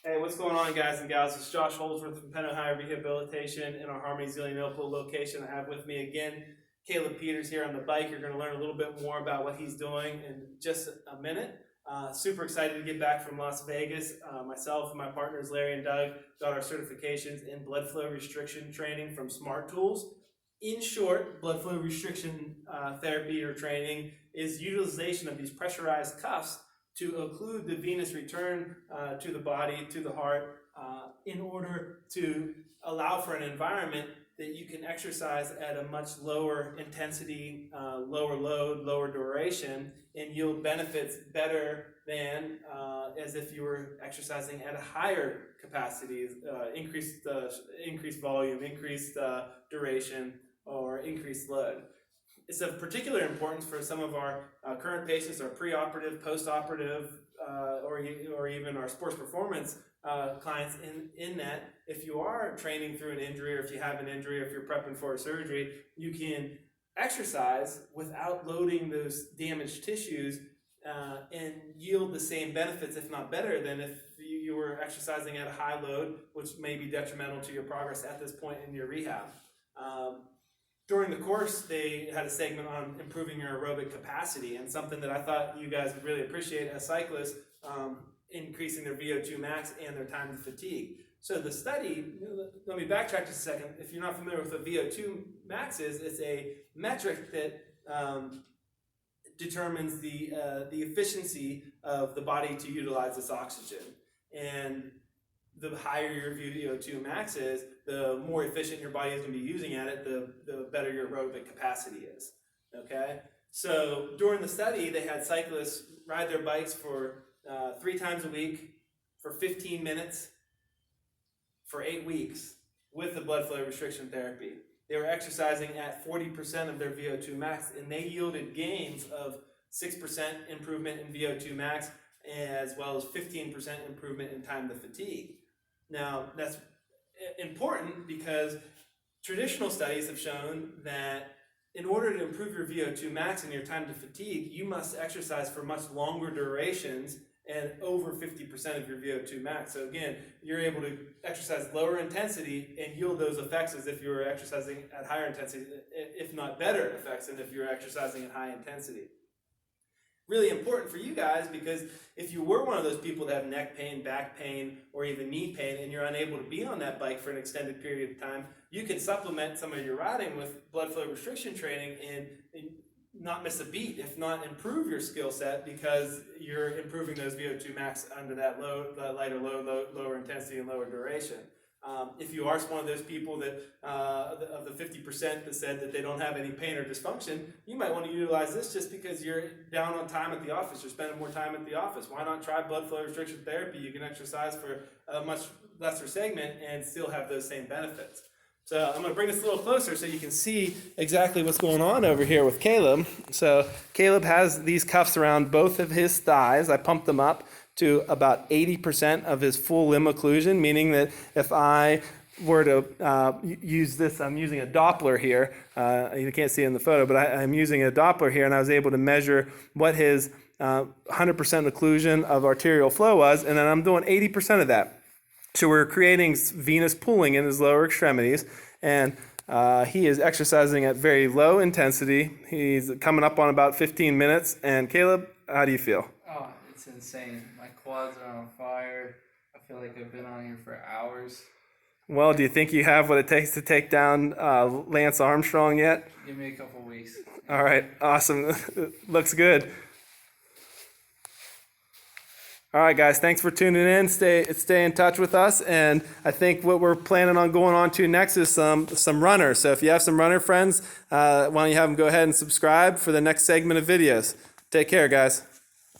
Hey, what's going on, guys and gals? It's Josh Holdsworth from Penn Ohio Rehabilitation in our Harmony Zelienople location. I have with me again Caleb Peters here on the bike. You're going to learn a little bit more about what he's doing in just a minute. Super excited to get back from Las Vegas. Myself and my partners Larry and Doug got our certifications in blood flow restriction training from Smart Tools. In short, blood flow restriction therapy or training is utilization of these pressurized cuffs to occlude the venous return to the body, to the heart, in order to allow for an environment that you can exercise at a much lower intensity, lower load, lower duration, and yield benefits better than as if you were exercising at a higher capacity, increased volume, increased duration, or increased load. It's of particular importance for some of our current patients, our preoperative, postoperative, or even our sports performance clients in that if you are training through an injury, or if you have an injury, or if you're prepping for a surgery, you can exercise without loading those damaged tissues and yield the same benefits, if not better, than if you were exercising at a high load, which may be detrimental to your progress at this point in your rehab. During the course, they had a segment on improving your aerobic capacity, and something that I thought you guys would really appreciate as cyclists, increasing their VO2 max and their time to fatigue. So the study, let me backtrack just a second. If you're not familiar with what VO2 max is, it's a metric that determines the efficiency of the body to utilize this oxygen. And the higher your VO2 max is, the more efficient your body is going to be using at it, the better your aerobic capacity is. Okay? So during the study, they had cyclists ride their bikes for 3 times a week for 15 minutes for 8 weeks with the blood flow restriction therapy. They were exercising at 40% of their VO2 max, and they yielded gains of 6% improvement in VO2 max, as well as 15% improvement in time to fatigue. Now, that's important because traditional studies have shown that in order to improve your VO2 max and your time to fatigue, you must exercise for much longer durations and over 50% of your VO2 max. So again, you're able to exercise lower intensity and yield those effects as if you were exercising at higher intensity, if not better effects than if you were exercising at high intensity. Really important for you guys, because if you were one of those people that have neck pain, back pain, or even knee pain, and you're unable to be on that bike for an extended period of time, you can supplement some of your riding with blood flow restriction training and not miss a beat, if not improve your skill set, because you're improving those VO2 max under that lighter load, lower intensity and lower duration. If you are one of those people that of the 50% that said that they don't have any pain or dysfunction, you might want to utilize this just because you're down on time at the office. You're spending more time at the office. Why not try blood flow restriction therapy? You can exercise for a much lesser segment and still have those same benefits. So I'm going to bring this a little closer so you can see exactly what's going on over here with Caleb. So Caleb has these cuffs around both of his thighs. I pumped them up to about 80% of his full limb occlusion, meaning that if I were to use this, I'm using a Doppler here. You can't see it in the photo, but I'm using a Doppler here, and I was able to measure what his 100% occlusion of arterial flow was, and then I'm doing 80% of that. So we're creating venous pooling in his lower extremities, and he is exercising at very low intensity. He's coming up on about 15 minutes. And Caleb, how do you feel? Oh, it's insane. My quads are on fire. I feel like I've been on here for hours. Well, do you think you have what it takes to take down Lance Armstrong yet? Give me a couple weeks. All right, awesome. Looks good. All right, guys, thanks for tuning in. Stay in touch with us. And I think what we're planning on going on to next is some runners. So if you have some runner friends, why don't you have them go ahead and subscribe for the next segment of videos. Take care, guys.